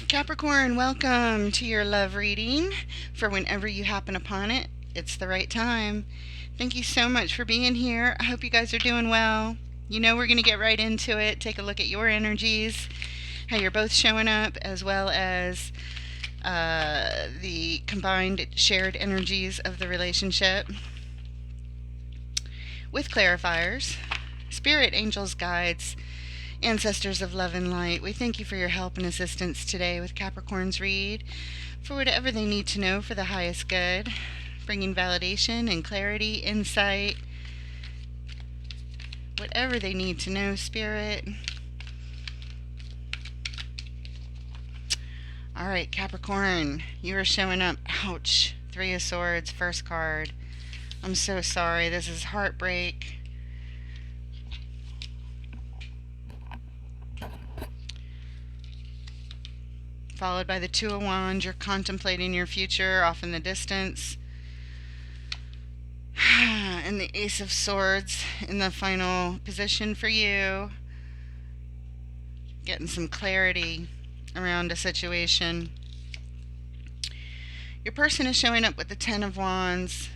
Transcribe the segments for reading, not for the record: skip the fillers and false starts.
Capricorn, welcome to your love reading. For whenever you happen upon it, it's the right time. Thank you so much for being here. I hope you guys are doing well. You know, we're going to get right into it. Take a look at your energies, how you're both showing up, as well as the combined shared energies of the relationship with clarifiers, spirit, angels, guides, ancestors of love and light. We thank you for your help and assistance today with Capricorn's read for whatever they need to know for the highest good, bringing validation and clarity, insight, whatever they need to know, Spirit. All right, Capricorn, you are showing up. Ouch. Three of Swords, first card. I'm so sorry. This is heartbreak. Followed by the Two of Wands. You're contemplating your future off in the distance. And the Ace of Swords in the final position for you. Getting some clarity around a situation. Your person is showing up with the Ten of Wands.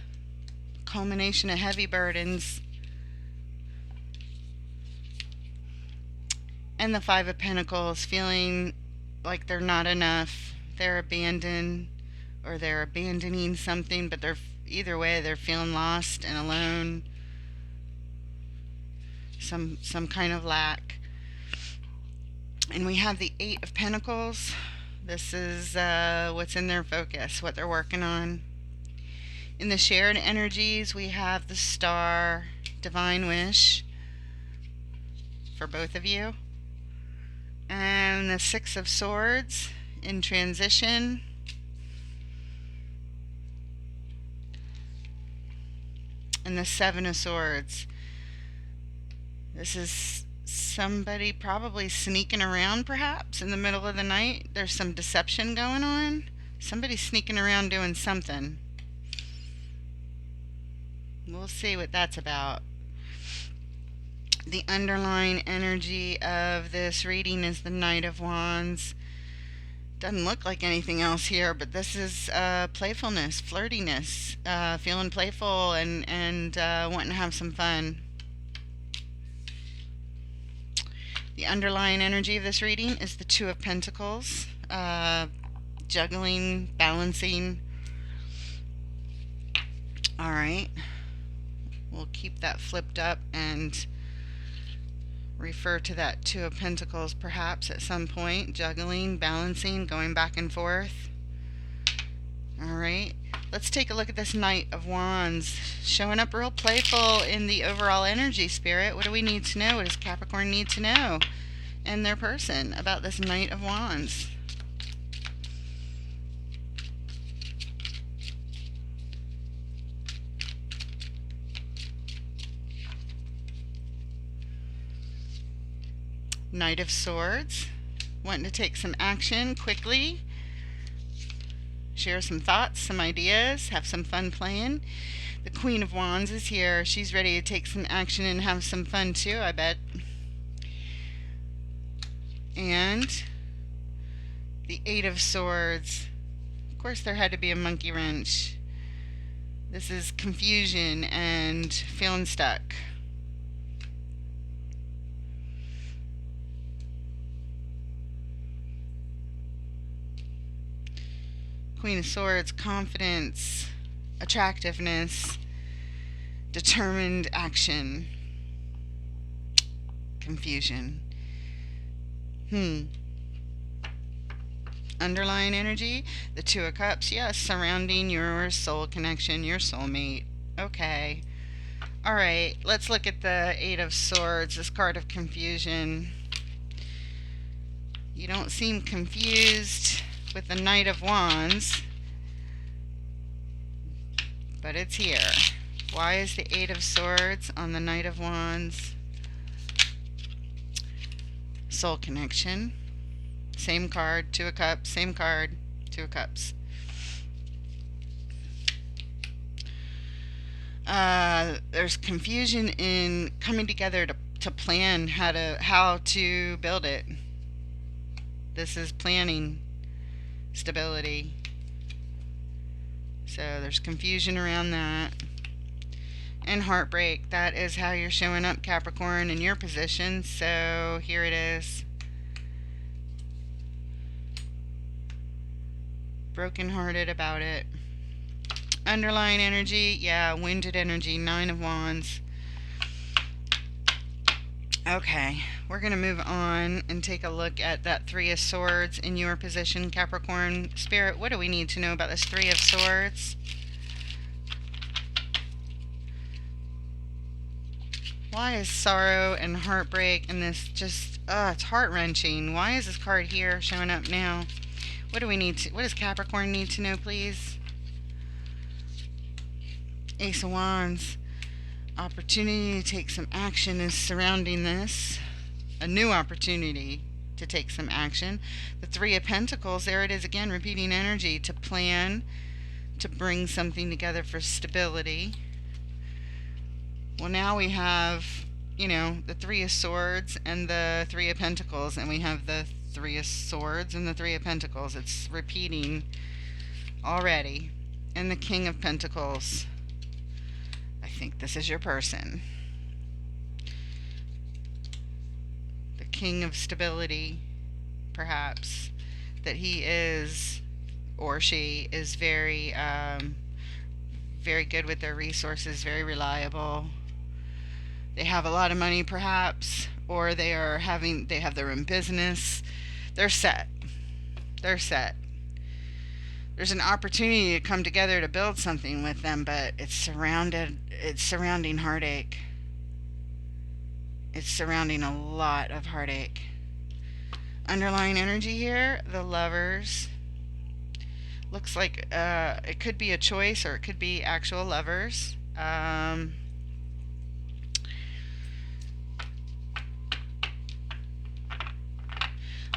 Culmination of heavy burdens. And the Five of Pentacles, feeling like they're not enough. They're abandoned, or they're abandoning something, but they're either way they're feeling lost and alone. Some kind of lack. And we have the Eight of Pentacles. This is what's in their focus, what they're working on. In the shared energies, we have the Star, Divine Wish for both of you. And the Six of Swords in transition. And the Seven of Swords. This is somebody probably sneaking around, perhaps, in the middle of the night. There's some deception going on. Somebody's sneaking around doing something. We'll see what that's about. The underlying energy of this reading is the Knight of Wands. Doesn't look like anything else here, but this is playfulness, flirtiness, feeling playful and wanting to have some fun. The underlying energy of this reading is the Two of Pentacles, juggling, balancing. All right, we'll keep that flipped up and refer to that Two of Pentacles perhaps at some point. Juggling, balancing, going back and forth. Alright, let's take a look at this Knight of Wands. Showing up real playful in the overall energy, Spirit. What do we need to know? What does Capricorn need to know and their person about this Knight of Wands? Knight of Swords, wanting to take some action quickly, share some thoughts, some ideas, have some fun playing. The Queen of Wands is here. She's ready to take some action and have some fun too, I bet. And the Eight of Swords. Of course, there had to be a monkey wrench. This is confusion and feeling stuck. Queen of Swords, confidence, attractiveness, determined action, confusion. Underlying energy, the Two of Cups, yes, surrounding your soul connection, your soulmate. Okay. Alright, let's look at the Eight of Swords, this card of confusion. You don't seem confused with the Knight of Wands, but it's here. Why is the Eight of Swords on the Knight of Wands? Soul connection. Same card, Two of Cups, same card, Two of Cups. There's confusion in coming together to plan how to build it. This is planning. stability. So there's confusion around that. And heartbreak. That is how you're showing up, Capricorn, in your position. So here it is. Brokenhearted about it. Underlying energy, yeah, wounded energy, 9 of Wands. Okay, we're going to move on and take a look at that 3 of Swords in your position, Capricorn. Spirit, what do we need to know about this 3 of Swords? Why is sorrow and heartbreak and this just, it's heart-wrenching. Why is this card here showing up now? What do we need to, what does Capricorn need to know, please? Ace of Wands. Opportunity to take some action is surrounding this. A new opportunity to take some action. The 3 of Pentacles, there it is again, repeating energy, to plan, to bring something together for stability. Well, now we have, you know, the 3 of Swords and the 3 of Pentacles, and we have the 3 of Swords and the 3 of Pentacles. It's repeating already. And the King of Pentacles. I think this is your person. The King of Stability, perhaps. That he is, or she is very, very good with their resources, very reliable. They have a lot of money, perhaps, or they have their own business. They're set. They're set. There's an opportunity to come together to build something with them, but it's surrounding heartache. It's surrounding a lot of heartache. Underlying energy here, the Lovers. Looks like it could be a choice or it could be actual lovers.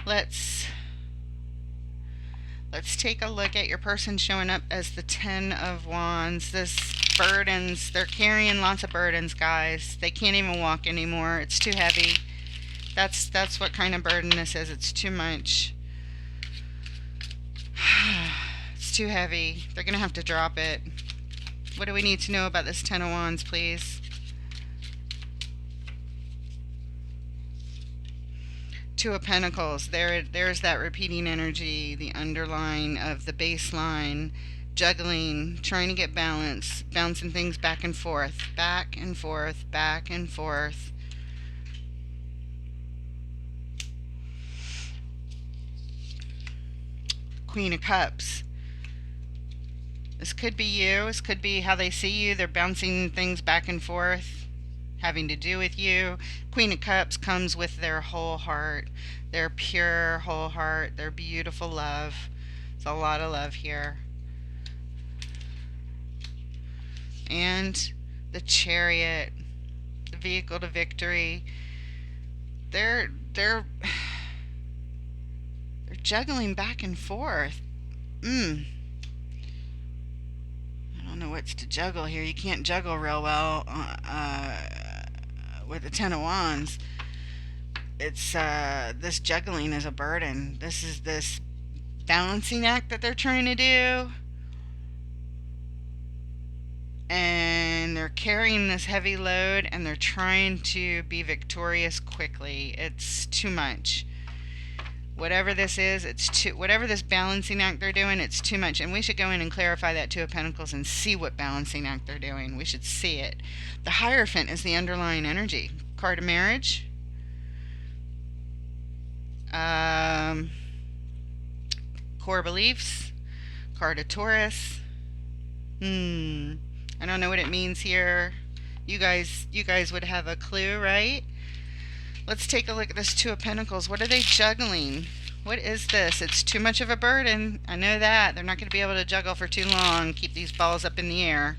Let's take a look at your person showing up as the 10 of Wands. This burdens, they're carrying lots of burdens, guys. They can't even walk anymore. It's too heavy. That's what kind of burden this is. It's too much. It's too heavy. They're going to have to drop it. What do we need to know about this 10 of Wands, please? 2 of Pentacles. There's that repeating energy, the underline of the baseline, juggling, trying to get balance, bouncing things back and forth, back and forth, back and forth. Queen of Cups. This could be you. This could be how they see you. They're bouncing things back and forth, having to do with you. Queen of Cups comes with their whole heart, their pure whole heart, their beautiful love. There's a lot of love here. And the Chariot, the vehicle to victory. They're juggling back and forth. I don't know what's to juggle here. You can't juggle real well with the 10 of Wands. It's this juggling is a burden. This is this balancing act that they're trying to do, and they're carrying this heavy load, and they're trying to be victorious quickly. It's too much. Whatever this is, whatever this balancing act they're doing, it's too much. And we should go in and clarify that 2 of Pentacles and see what balancing act they're doing. We should see it. The Hierophant is the underlying energy. Card of marriage. Core beliefs. Card of Taurus. I don't know what it means here. You guys would have a clue, right? Let's take a look at this 2 of Pentacles. What are they juggling? What is this? It's too much of a burden. I know that. They're not going to be able to juggle for too long. Keep these balls up in the air.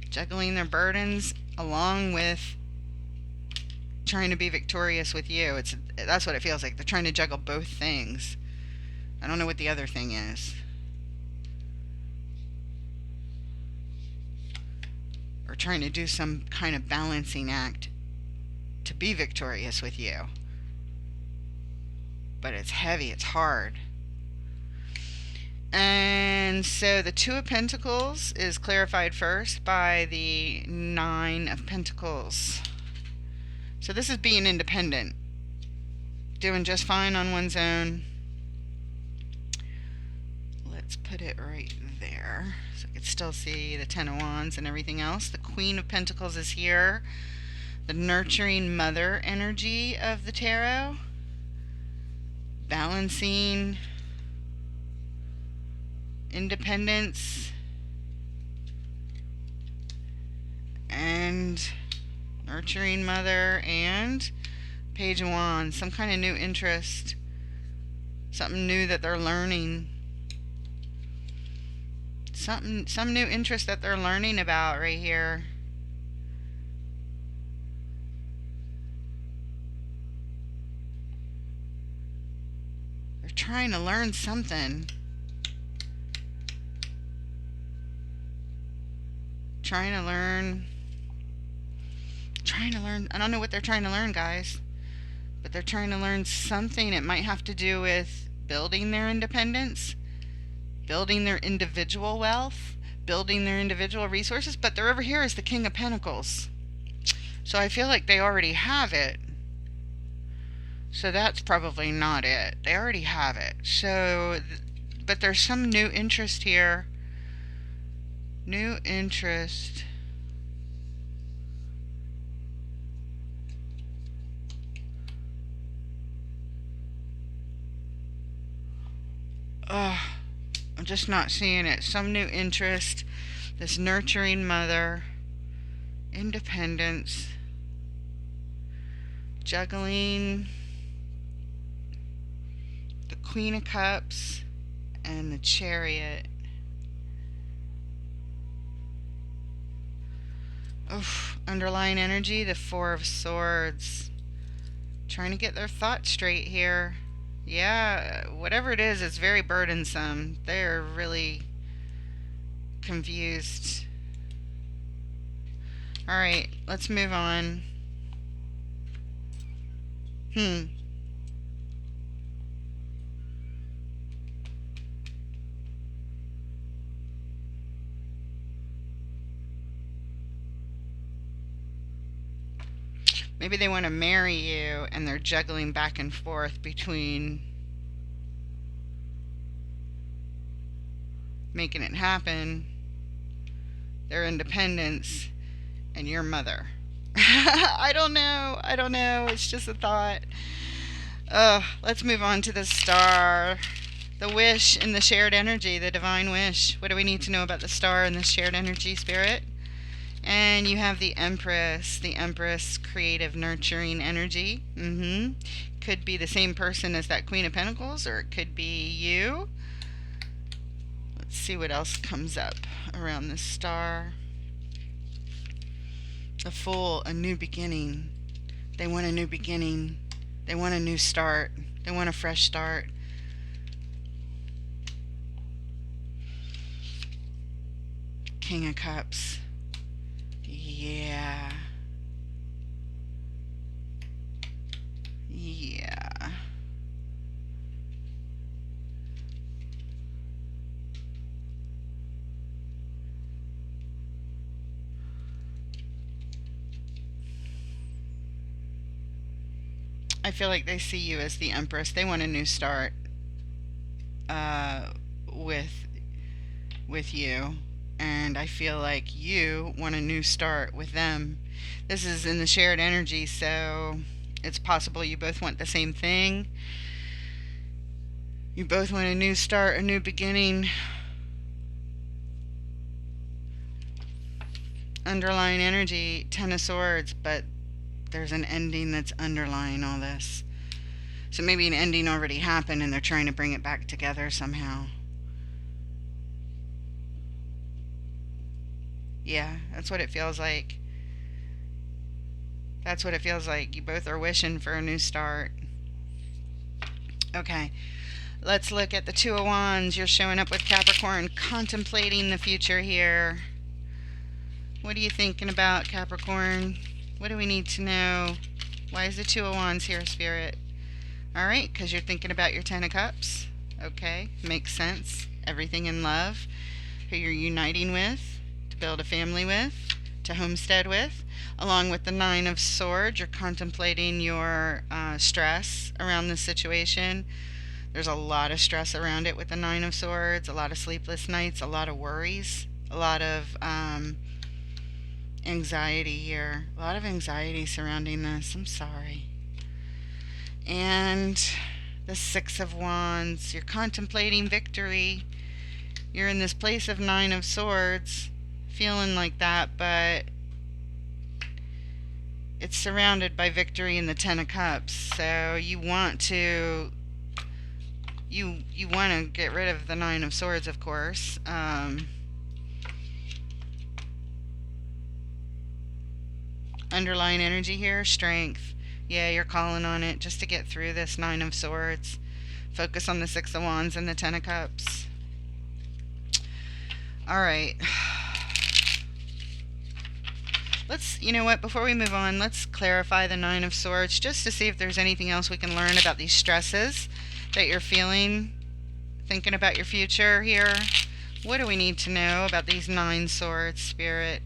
Juggling their burdens along with trying to be victorious with you. That's what it feels like. They're trying to juggle both things. I don't know what the other thing is. or trying to do some kind of balancing act to be victorious with you. But it's heavy, it's hard. And so the Two of Pentacles is clarified first by the Nine of Pentacles. So this is being independent, doing just fine on one's own. Let's put it right there so I can still see the Ten of Wands and everything else. The Queen of Pentacles is here, the nurturing mother energy of the tarot, balancing, independence, and nurturing mother, and Page of Wands, some kind of new interest, something new that they're learning, some new interest that they're learning about right here. They're trying to learn something. Trying to learn. I don't know what they're trying to learn, guys, but they're trying to learn something. It might have to do with building their independence, building their individual wealth, building their individual resources. But they're over here as the King of Pentacles, so I feel like they already have it. So that's probably not it. They already have it. So, but there's some new interest here. New interest. I'm just not seeing it. Some new interest. This nurturing mother. Independence. Juggling. The Queen of Cups. And the Chariot. Oof. Underlying energy. The Four of Swords. Trying to get their thoughts straight here. Yeah, whatever it is, it's very burdensome. They're really confused. Alright, let's move on. Maybe they want to marry you and they're juggling back and forth between making it happen, their independence, and your mother. I don't know. It's just a thought. Let's move on to the Star. The Wish in the shared energy, the Divine Wish. What do we need to know about the Star and the shared energy, Spirit? And you have the Empress. The Empress, creative, nurturing energy. Could be the same person as that Queen of Pentacles, or it could be you. Let's see what else comes up around the Star. The Fool, a new beginning. They want a new beginning. They want a new start. They want a fresh start. King of Cups. Yeah. I feel like they see you as the Empress. They want a new start with you. And I feel like you want a new start with them. This is in the shared energy, so it's possible you both want the same thing. You both want a new start, a new beginning. Underlying energy, Ten of Swords, but there's an ending that's underlying all this. So maybe an ending already happened and they're trying to bring it back together somehow. Yeah, that's what it feels like. That's what it feels like. You both are wishing for a new start. Okay, let's look at the Two of Wands. You're showing up with Capricorn, contemplating the future here. What are you thinking about, Capricorn? What do we need to know? Why is the Two of Wands here, Spirit? All right, because you're thinking about your Ten of Cups. Okay, makes sense. Everything in love, who you're uniting with, to build a family with, to homestead with. Along with the Nine of Swords, you're contemplating your stress around this situation. There's a lot of stress around it with the Nine of Swords, a lot of sleepless nights, a lot of worries, a lot of anxiety here. A lot of anxiety surrounding this. I'm sorry. And the Six of Wands, you're contemplating victory. You're in this place of Nine of Swords, feeling like that, but it's surrounded by victory in the Ten of Cups. So you want to get rid of the Nine of Swords, of course. Underlying energy here, strength. Yeah, you're calling on it just to get through this Nine of Swords. Focus on the Six of Wands and the Ten of Cups. All right. You know what, before we move on, let's clarify the Nine of Swords just to see if there's anything else we can learn about these stresses that you're feeling, thinking about your future here. What do we need to know about these Nine Swords, Spirit?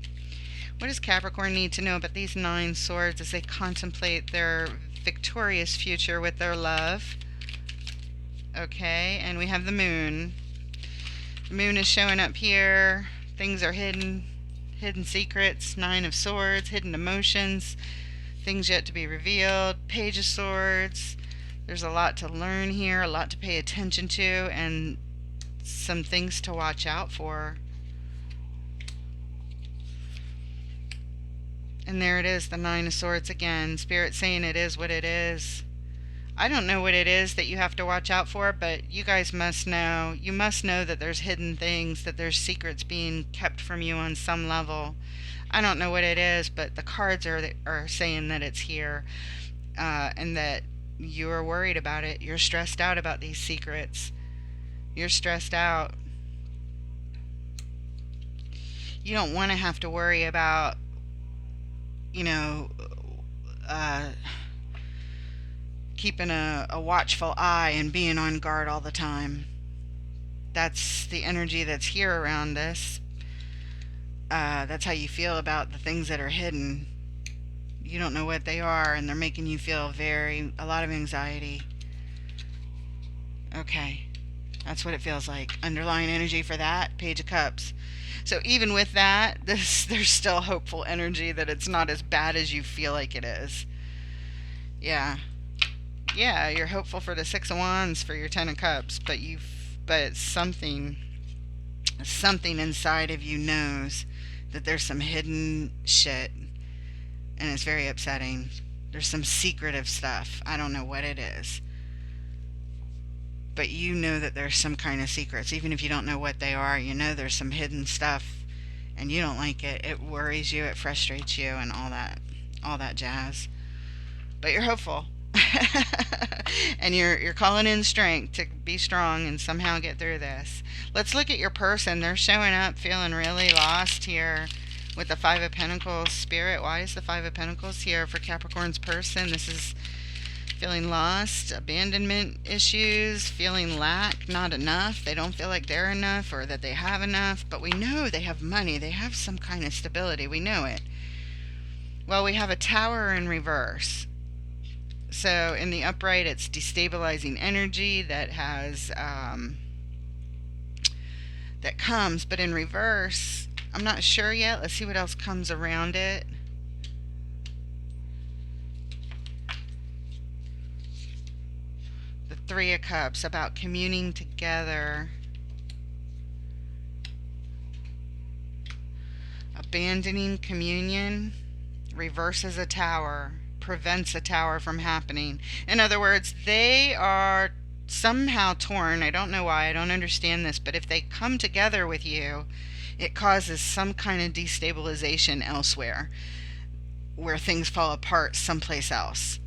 What does Capricorn need to know about these Nine Swords as they contemplate their victorious future with their love? Okay, and we have the Moon. The Moon is showing up here. Things are hidden secrets, Nine of Swords, hidden emotions, things yet to be revealed, Page of Swords. There's a lot to learn here, a lot to pay attention to, and some things to watch out for. And there it is, the Nine of Swords again. Spirit saying it is what it is. I don't know what it is that you have to watch out for, but you guys must know. You must know that there's hidden things, that there's secrets being kept from you on some level. I don't know what it is, but the cards are saying that it's here, and that you are worried about it. You're stressed out about these secrets. You're stressed out. You don't want to have to worry about, keeping a watchful eye and being on guard all the time. That's the energy that's here around this. That's how you feel about the things that are hidden. You don't know what they are, and they're making you feel a lot of anxiety. Okay, that's what it feels like. Underlying energy for that, Page of Cups. So even with that, there's still hopeful energy that it's not as bad as you feel like it is. Yeah, you're hopeful for the Six of Wands for your Ten of Cups, but something inside of you knows that there's some hidden shit, and it's very upsetting. There's some secretive stuff. I don't know what it is, but you know that there's some kind of secrets. Even if you don't know what they are, you know there's some hidden stuff, and you don't like it. It worries you, it frustrates you, and all that jazz. But you're hopeful. And you're calling in strength to be strong and somehow get through this. Let's look at your person. They're showing up feeling really lost here with the Five of Pentacles. Spirit, why is the Five of Pentacles here for Capricorn's person? This is feeling lost, abandonment issues, feeling lack, not enough. They don't feel like they're enough or that they have enough, but we know they have money. They have some kind of stability. We know it. Well, we have a Tower in reverse. So in the upright, it's destabilizing energy that comes, but in reverse, I'm not sure yet. Let's see what else comes around it. The Three of Cups, about communing together. Abandoning communion reverses a tower, prevents a tower from happening. In other words, they are somehow torn. I don't know why. I don't understand this. But if they come together with you, it causes some kind of destabilization elsewhere, where things fall apart someplace else.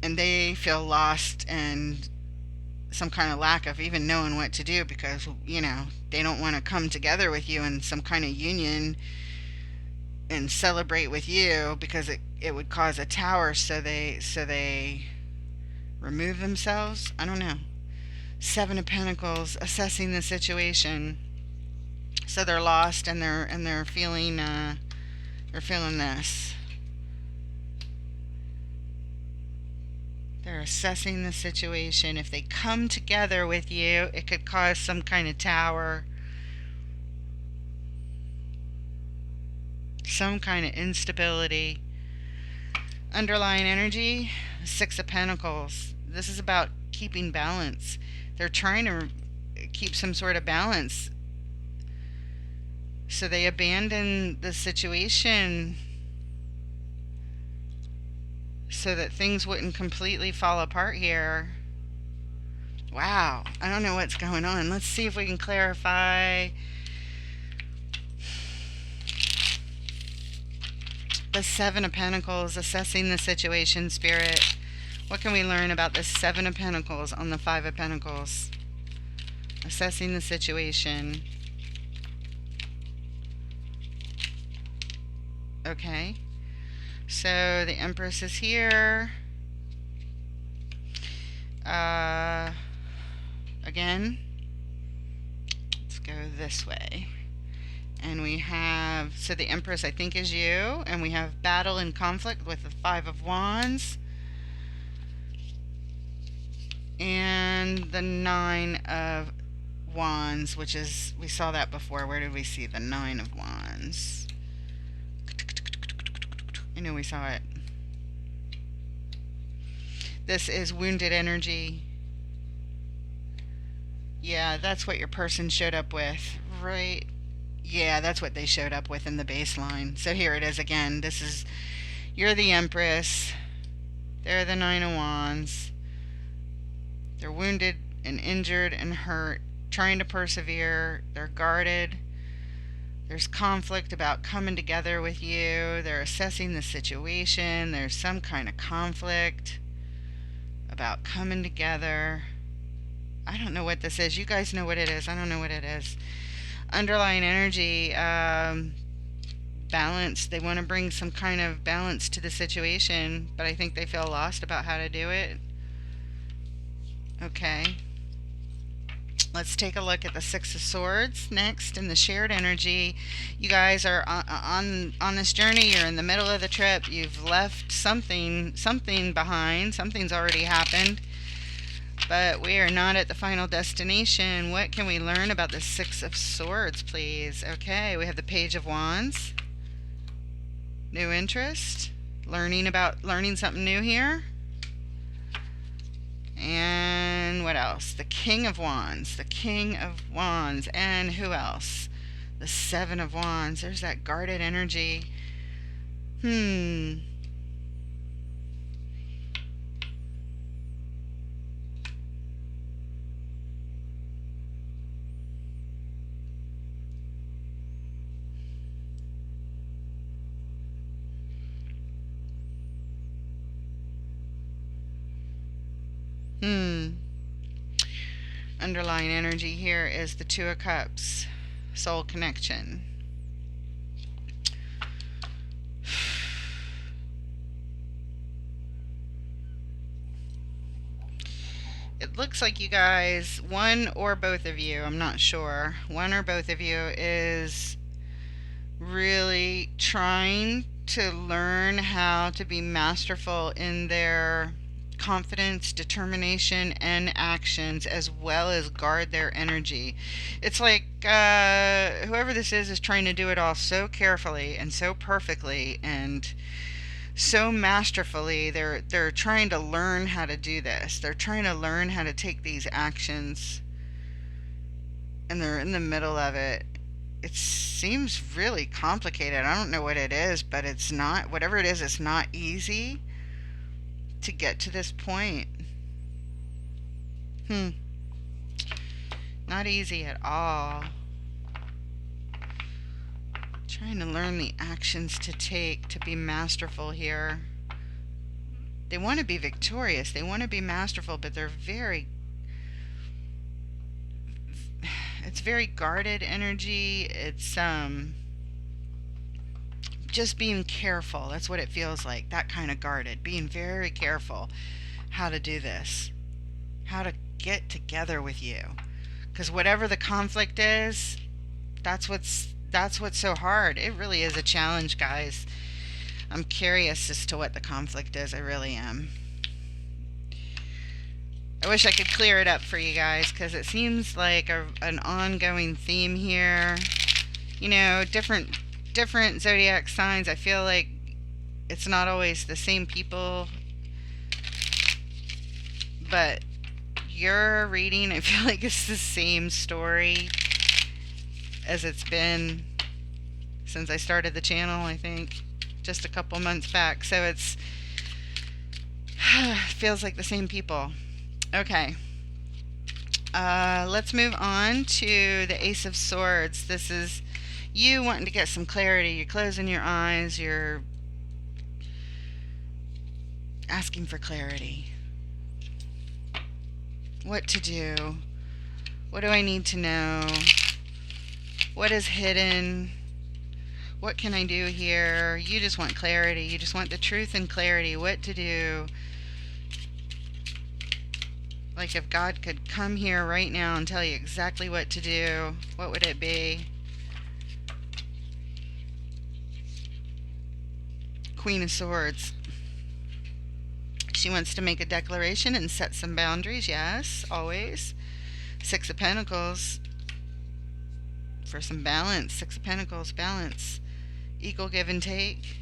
And they feel lost and some kind of lack of even knowing what to do, because they don't want to come together with you in some kind of union and celebrate with you, because it would cause a tower, so they remove themselves. I don't know. Seven of Pentacles, assessing the situation. So they're lost, and they're feeling this. They're assessing the situation. If they come together with you, it could cause some kind of tower, some kind of instability. Underlying energy, Six of Pentacles. This is about keeping balance. They're trying to keep some sort of balance. So they abandon the situation so that things wouldn't completely fall apart here. Wow, I don't know what's going on. Let's see if we can clarify. The Seven of Pentacles, assessing the situation, Spirit. What can we learn about the Seven of Pentacles on the Five of Pentacles? Assessing the situation. Okay. So the Empress is here. Again, let's go this way. And we have, so the Empress I think is you, and we have battle and conflict with the Five of Wands. And the Nine of Wands, which is, we saw that before. Where did we see the Nine of Wands? I know we saw it. This is wounded energy. Yeah, that's what your person showed up with, right? Yeah, that's what they showed up with in the baseline. So here it is again. This is, you're the Empress. They're the Nine of Wands. They're wounded and injured and hurt, trying to persevere. They're guarded. There's conflict about coming together with you. They're assessing the situation. There's some kind of conflict about coming together. I don't know what this is. You guys know what it is. I don't know what it is. Underlying energy, balance. They want to bring some kind of balance to the situation, but I think they feel lost about how to do it. Okay. Let's take a look at the Six of Swords next in the shared energy. You guys are on this journey. You're in the middle of the trip. You've left something behind. Something's already happened. But we are not at the final destination. What can we learn about the Six of Swords, please? Okay, we have the Page of Wands. New interest. Learning something new here. And what else? The King of Wands. The King of Wands. And who else? The Seven of Wands. There's that guarded energy. Underlying energy here is the Two of Cups. Soul connection. It looks like you guys, one or both of you, I'm not sure, one or both of you is really trying to learn how to be masterful in their confidence, determination, and actions, as well as guard their energy. It's like whoever this is trying to do it all so carefully and so perfectly and so masterfully. They're trying to learn how to do this. They're trying to learn how to take these actions, and they're in the middle of it. It seems really complicated. I don't know what it is, but it's not. Whatever it is, it's not easy to get to this point. Not easy at all. Trying to learn the actions to take to be masterful here. They want to be victorious. They want to be masterful, but they're very it's very guarded energy. It's just being careful. That's what it feels like. That kind of guarded. Being very careful how to do this. How to get together with you. Because whatever the conflict is, that's what's so hard. It really is a challenge, guys. I'm curious as to what the conflict is. I really am. I wish I could clear it up for you guys, because it seems like an ongoing theme here. You know, different zodiac signs. I feel like it's not always the same people, but your reading, I feel like it's the same story as it's been since I started the channel, I think, just a couple months back. So it's feels like the same people. Okay. Let's move on to the Ace of Swords. This is you wanting to get some clarity. You're closing your eyes. You're asking for clarity. What to do? What do I need to know? What is hidden? What can I do here? You just want clarity. You just want the truth and clarity. What to do? Like if God could come here right now and tell you exactly what to do, what would it be? Queen of Swords. She wants to make a declaration and set some boundaries. Yes, always. Six of Pentacles. For some balance. Six of Pentacles, balance. Equal give and take.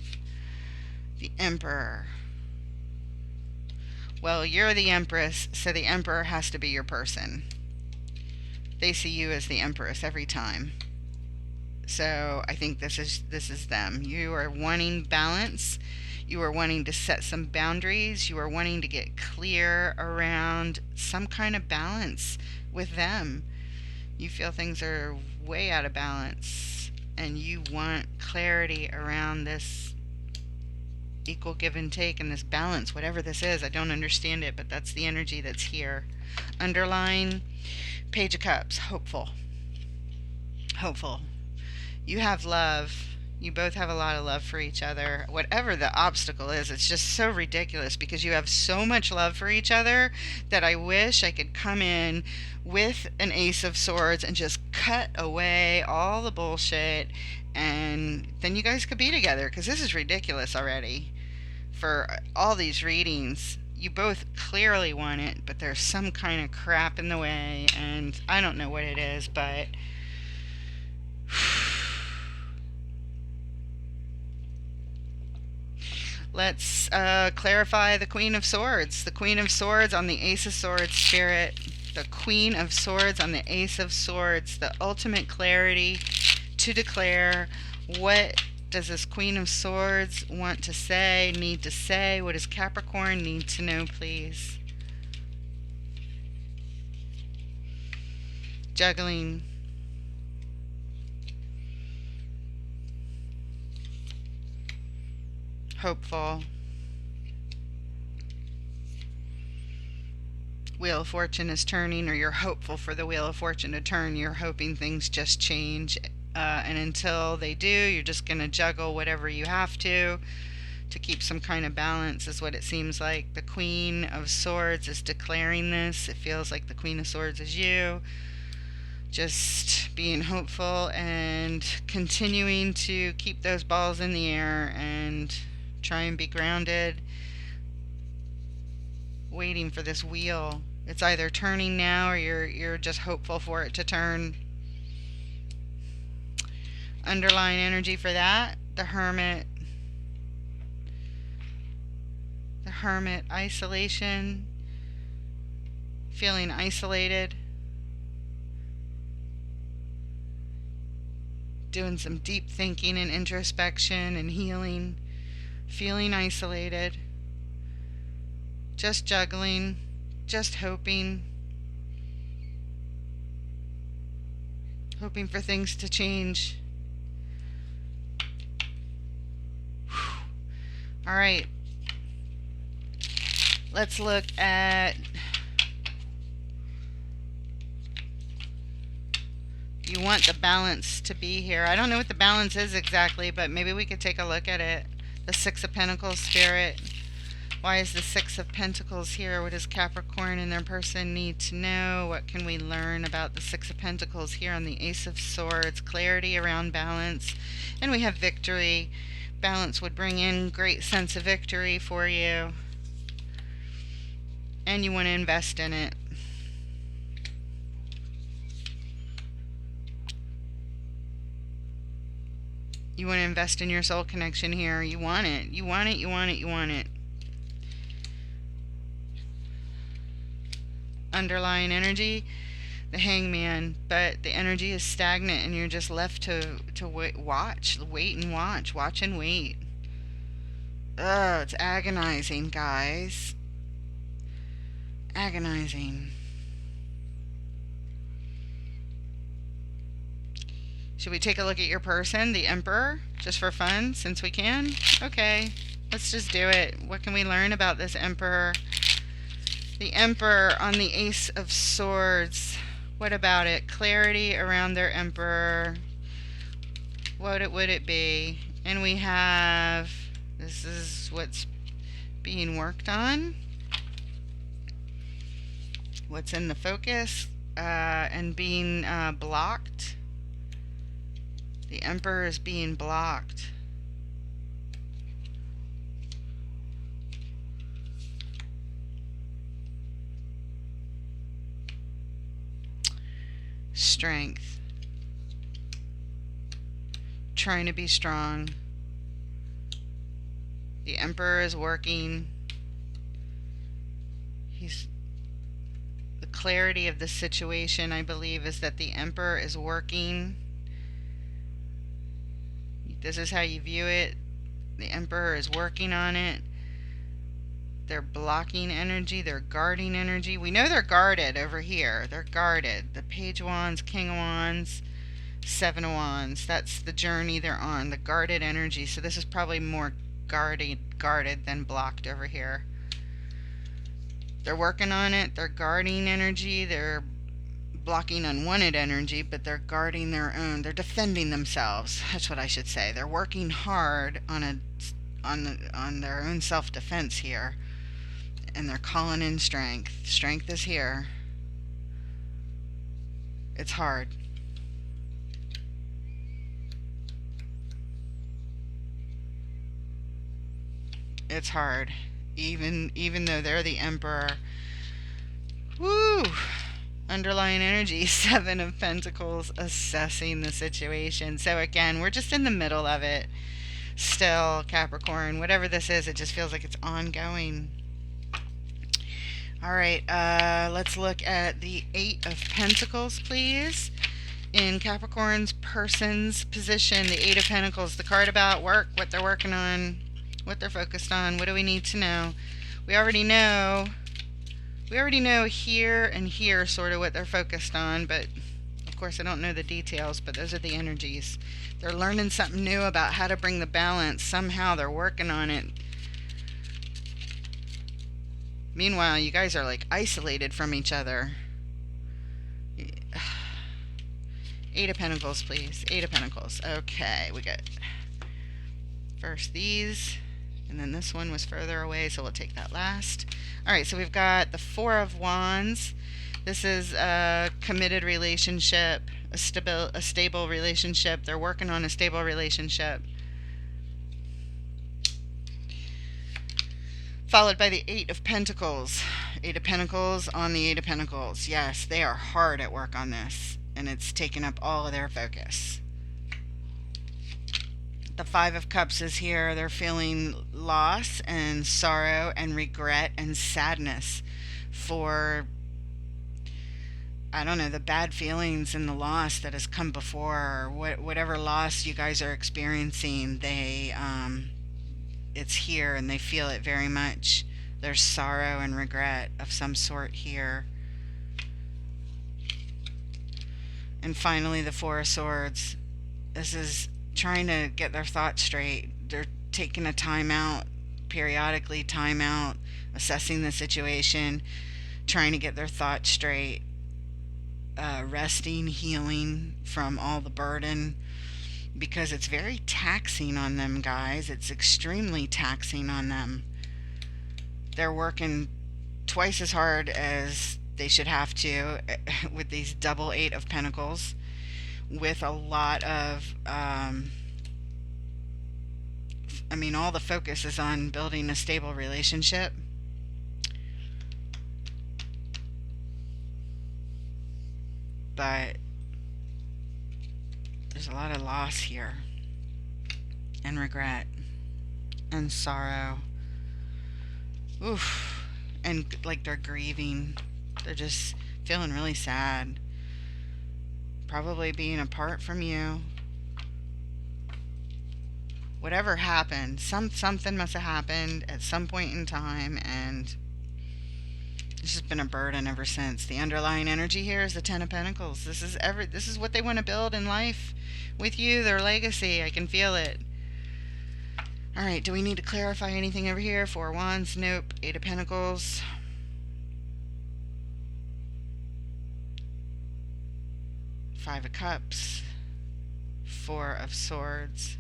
The Emperor. Well, you're the Empress, so the Emperor has to be your person. They see you as the Empress every time. So I think this is them. You are wanting balance. You are wanting to set some boundaries. You are wanting to get clear around some kind of balance with them. You feel things are way out of balance, and you want clarity around this equal give and take and this balance, whatever this is. I don't understand it, but that's the energy that's here. Underline Page of Cups, hopeful. Hopeful. You have love. You both have a lot of love for each other. Whatever the obstacle is, it's just so ridiculous because you have so much love for each other that I wish I could come in with an Ace of Swords and just cut away all the bullshit, and then you guys could be together, because this is ridiculous already. For all these readings, you both clearly want it, but there's some kind of crap in the way, and I don't know what it is, but let's clarify the Queen of Swords. The Queen of Swords on the Ace of Swords, Spirit. The Queen of Swords on the Ace of Swords. The ultimate clarity to declare. What does this Queen of Swords want to say, need to say? What does Capricorn need to know, please? Juggling. Hopeful. Wheel of Fortune is turning, or you're hopeful for the Wheel of Fortune to turn. You're hoping things just change, and until they do, you're just going to juggle whatever you have to keep some kind of balance, is what it seems like. The Queen of Swords is declaring this. It feels like the Queen of Swords is you. Just being hopeful and continuing to keep those balls in the air and try and be grounded, waiting for this wheel. It's either turning now, or you're just hopeful for it to turn. Underlying energy for that, the Hermit. The Hermit, isolation, feeling isolated, doing some deep thinking and introspection and healing, feeling isolated, just juggling, just hoping for things to change. All right, let's look at You want the balance to be here. I don't know what the balance is exactly, but maybe we could take a look at it. The Six of Pentacles, Spirit. Why is the Six of Pentacles here? What does Capricorn and their person need to know? What can we learn about the Six of Pentacles here on the Ace of Swords? Clarity around balance. And we have victory. Balance would bring in great sense of victory for you. And you want to invest in it. You want to invest in your soul connection here. You want it. You want it. You want it. You want it. Underlying energy, the Hangman, but the energy is stagnant and you're just left to wait and watch and wait. Oh, it's agonizing, guys. Agonizing. Should we take a look at your person, the Emperor, just for fun, since we can? Okay, let's just do it. What can we learn about this Emperor? The Emperor on the Ace of Swords. What about it? Clarity around their Emperor. What would it be? And we have, this is what's being worked on. What's in the focus and being blocked. The Emperor is being blocked. Strength. Trying to be strong. The Emperor is working. The clarity of the situation, I believe, is that the Emperor is working. This is how you view it. The Emperor is working on it. They're blocking energy. They're guarding energy. We know they're guarded over here. They're guarded. The Page of Wands, King of Wands, Seven of Wands. That's the journey they're on. The guarded energy. So this is probably more guarded than blocked over here. They're working on it. They're guarding energy. They're blocking unwanted energy, but they're guarding their own. They're defending themselves. That's what I should say. They're working hard on their own self-defense here, and they're calling in strength. Strength is here. It's hard. It's hard, even though they're the Emperor. Woo! Underlying energy, Seven of Pentacles, assessing the situation. So again, we're just in the middle of it still, Capricorn. Whatever this is, it just feels like it's ongoing. All right, let's look at the Eight of Pentacles, please. In Capricorn's person's position, the Eight of Pentacles, the card about work, what they're working on, what they're focused on. What do we need to know? We already know here and here sort of what they're focused on, but of course I don't know the details, but those are the energies. They're learning something new about how to bring the balance. Somehow they're working on it. Meanwhile, you guys are like isolated from each other. Eight of Pentacles, please. Eight of Pentacles. Okay, we got first these. And then this one was further away, so we'll take that last. All right, so we've got the Four of Wands. This is a committed relationship, a stable relationship. They're working on a stable relationship. Followed by the Eight of Pentacles. Eight of Pentacles on the Eight of Pentacles. Yes, they are hard at work on this, and it's taken up all of their focus. The Five of Cups is here. They're feeling loss and sorrow and regret and sadness for, I don't know, the bad feelings and the loss that has come before, or whatever loss you guys are experiencing. It's here and they feel it very much. There's sorrow and regret of some sort here. And finally, the Four of Swords. This is trying to get their thoughts straight. They're taking a time out, periodically time out, assessing the situation, trying to get their thoughts straight. resting, healing from all the burden, because it's very taxing on them, guys. It's extremely taxing on them. They're working twice as hard as they should have to with these double Eight of Pentacles, with a lot of, all the focus is on building a stable relationship. But there's a lot of loss here, and regret, and sorrow. Oof. And like they're grieving. They're just feeling really sad. Probably being apart from you. Whatever happened, something must have happened at some point in time, and it's just been a burden ever since. The underlying energy here is the Ten of Pentacles. This is what they want to build in life with you, their legacy. I can feel it. All right, do we need to clarify anything over here? Four of Wands, nope. Eight of Pentacles. Five of Cups. Four of Swords.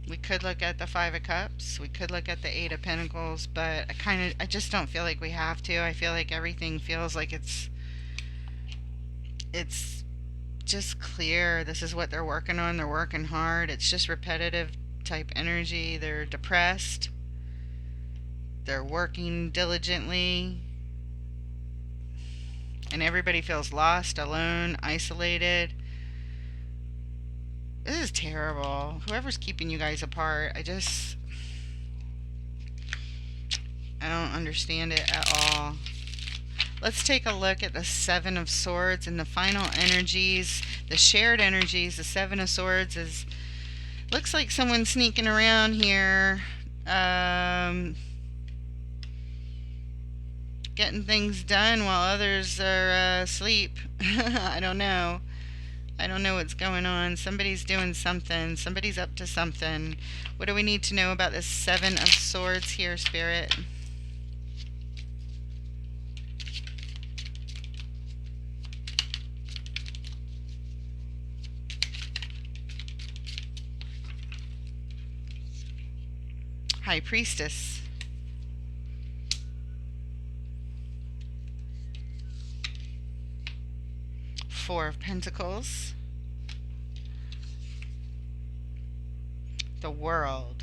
We could look at the Five of Cups. We could look at the Eight of Pentacles, but I just don't feel like we have to. I feel like everything feels like it's just clear. This is what they're working on. They're working hard. It's just repetitive type energy. They're depressed. They're working diligently. And everybody feels lost, alone, isolated. This is terrible. Whoever's keeping you guys apart, I don't understand it at all. Let's take a look at the Seven of Swords and the final energies, the shared energies. The Seven of Swords looks like someone's sneaking around here, getting things done while others are asleep. I don't know. I don't know what's going on. Somebody's doing something. Somebody's up to something. What do we need to know about this Seven of Swords here, Spirit? High Priestess. Four of Pentacles. The World.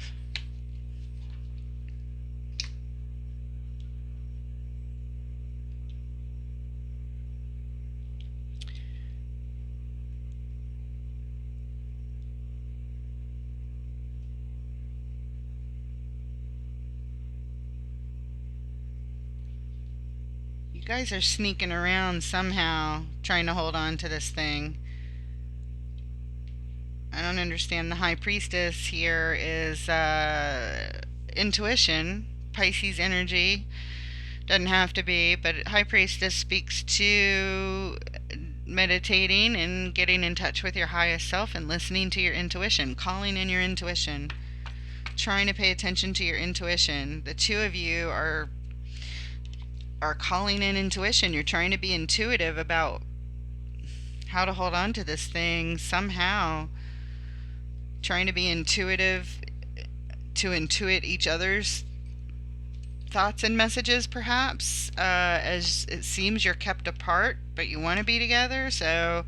You guys are sneaking around somehow, trying to hold on to this thing. I don't understand. The High Priestess here is intuition, Pisces energy. Doesn't have to be, but High Priestess speaks to meditating and getting in touch with your highest self and listening to your intuition, calling in your intuition, trying to pay attention to your intuition. The two of you are calling in intuition. You're trying to be intuitive about how to hold on to this thing somehow. Trying to be intuitive to intuit each other's thoughts and messages, perhaps, as it seems you're kept apart, but you want to be together. So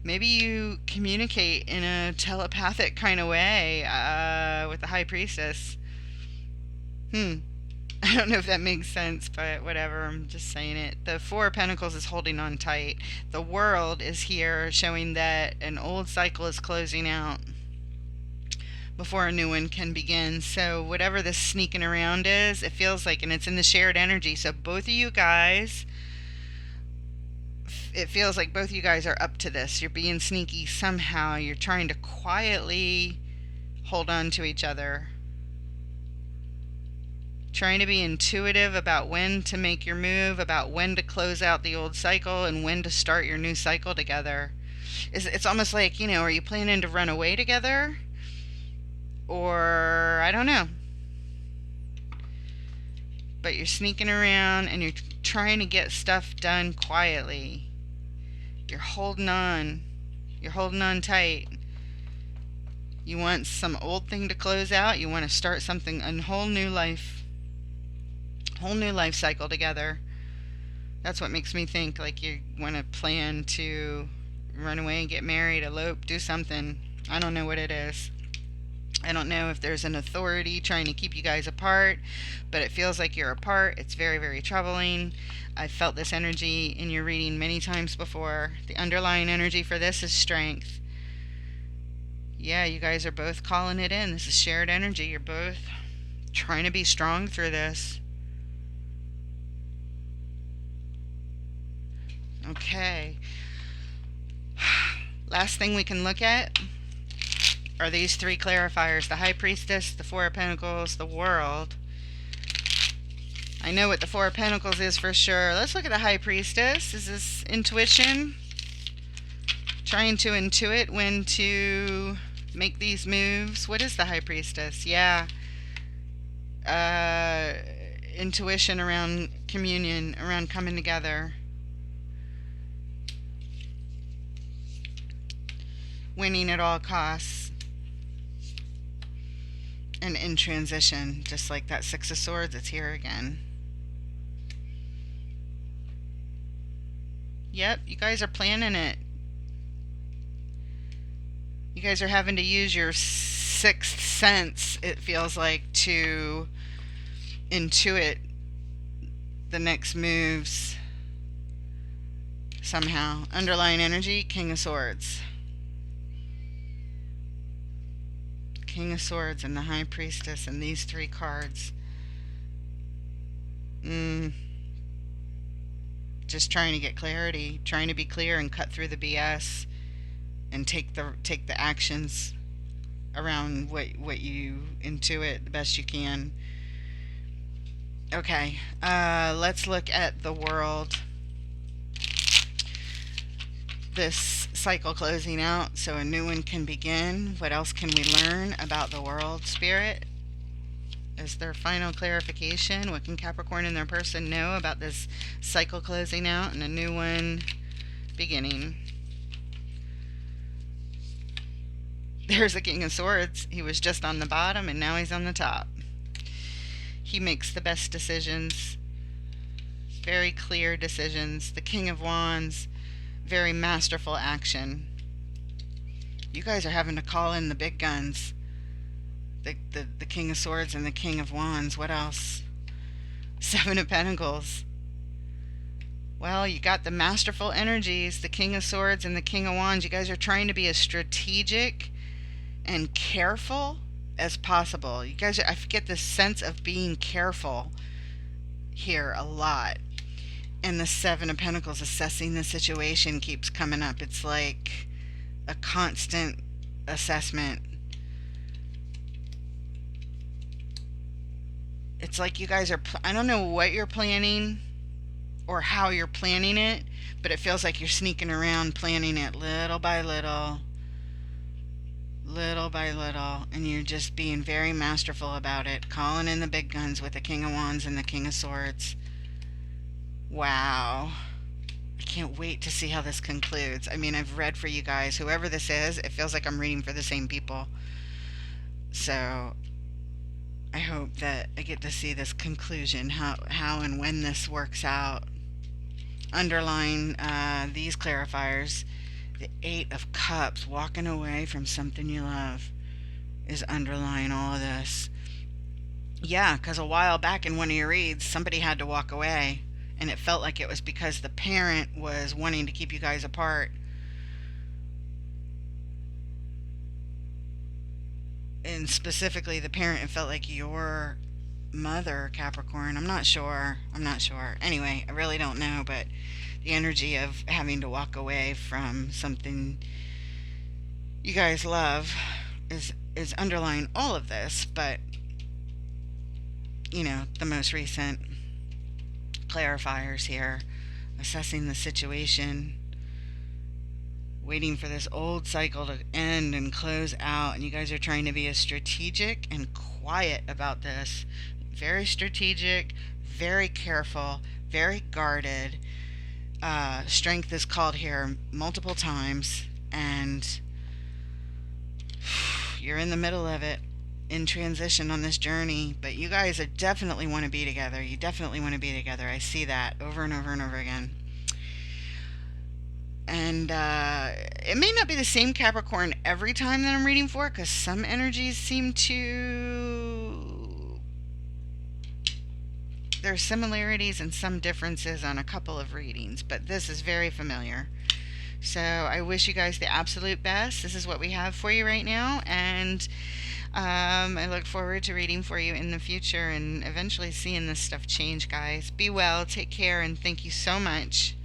maybe you communicate in a telepathic kind of way with the High Priestess. I don't know if that makes sense, but whatever, I'm just saying it. The Four of Pentacles is holding on tight. The World is here, showing that an old cycle is closing out before a new one can begin. So whatever this sneaking around is, it feels like, and it's in the shared energy. So both of you guys, it feels like both of you guys are up to this. You're being sneaky somehow. You're trying to quietly hold on to each other. Trying to be intuitive about when to make your move, about when to close out the old cycle and when to start your new cycle together. It's almost like, are you planning to run away together? Or, I don't know. But you're sneaking around and you're trying to get stuff done quietly. You're holding on. You're holding on tight. You want some old thing to close out. You want to start something, a whole new life cycle together. That's what makes me think like you want to plan to run away and get married, elope, do something. I don't know what it is. I don't know if there's an authority trying to keep you guys apart, but it feels like you're apart. It's very, very troubling. I've felt this energy in your reading many times before. The underlying energy for this is strength. Yeah, you guys are both calling it in. This is shared energy. You're both trying to be strong through this. Okay. Last thing we can look at are these three clarifiers: the High Priestess, the Four of Pentacles, the World. I know what the Four of Pentacles is for sure. Let's look at the High Priestess. Is this intuition? Trying to intuit when to make these moves. What is the High Priestess? Yeah. Intuition around communion, around coming together. Winning at all costs. And in transition, just like that Six of Swords, it's here again. Yep, you guys are planning it. You guys are having to use your sixth sense, it feels like, to intuit the next moves somehow. Underlying energy, King of Swords. King of Swords and the High Priestess and these three cards. Just trying to get clarity, trying to be clear and cut through the BS and take the actions around what you intuit the best you can. Okay, let's look at the World. This cycle closing out so a new one can begin. What else can we learn about the World, Spirit? Is there final clarification? What can Capricorn and their person know about this cycle closing out and a new one beginning? There's a King of Swords. He was just on the bottom and now he's on the top. He makes the best decisions. Very clear decisions. The King of Wands. Very masterful action. You guys are having to call in the big guns. The King of Swords and the King of Wands. What else? Seven of Pentacles. Well, you got the masterful energies, the King of Swords and the King of Wands. You guys are trying to be as strategic and careful as possible. You guys I get this sense of being careful here a lot. And the Seven of Pentacles, assessing the situation, keeps coming up. It's like a constant assessment. It's like you guys are, I don't know what you're planning or how you're planning it, but it feels like you're sneaking around planning it little by little, and you're just being very masterful about it, calling in the big guns with the King of Wands and the King of Swords. Wow. I can't wait to see how this concludes. I mean, I've read for you guys. Whoever this is, it feels like I'm reading for the same people. So I hope that I get to see this conclusion, how and when this works out. Underline these clarifiers. The Eight of Cups, walking away from something you love, is underlying all of this. Yeah, because a while back in one of your reads, somebody had to walk away. And it felt like it was because the parent was wanting to keep you guys apart. And specifically the parent, it felt like your mother, Capricorn. I'm not sure. Anyway, I really don't know, but the energy of having to walk away from something you guys love is underlying all of this. But the most recent clarifiers here, assessing the situation, waiting for this old cycle to end and close out. And you guys are trying to be as strategic and quiet about this. Very strategic, very careful, very guarded. Strength is called here multiple times, and you're in the middle of it, in transition on this journey. But you guys are definitely want to be together. You definitely want to be together. I see that over and over and over again. And it may not be the same Capricorn every time that I'm reading for, because some energies seem to. There's similarities and some differences on a couple of readings, but this is very familiar. So I wish you guys the absolute best. This is what we have for you right now, and I look forward to reading for you in the future and eventually seeing this stuff change, guys. Be well, take care, and thank you so much.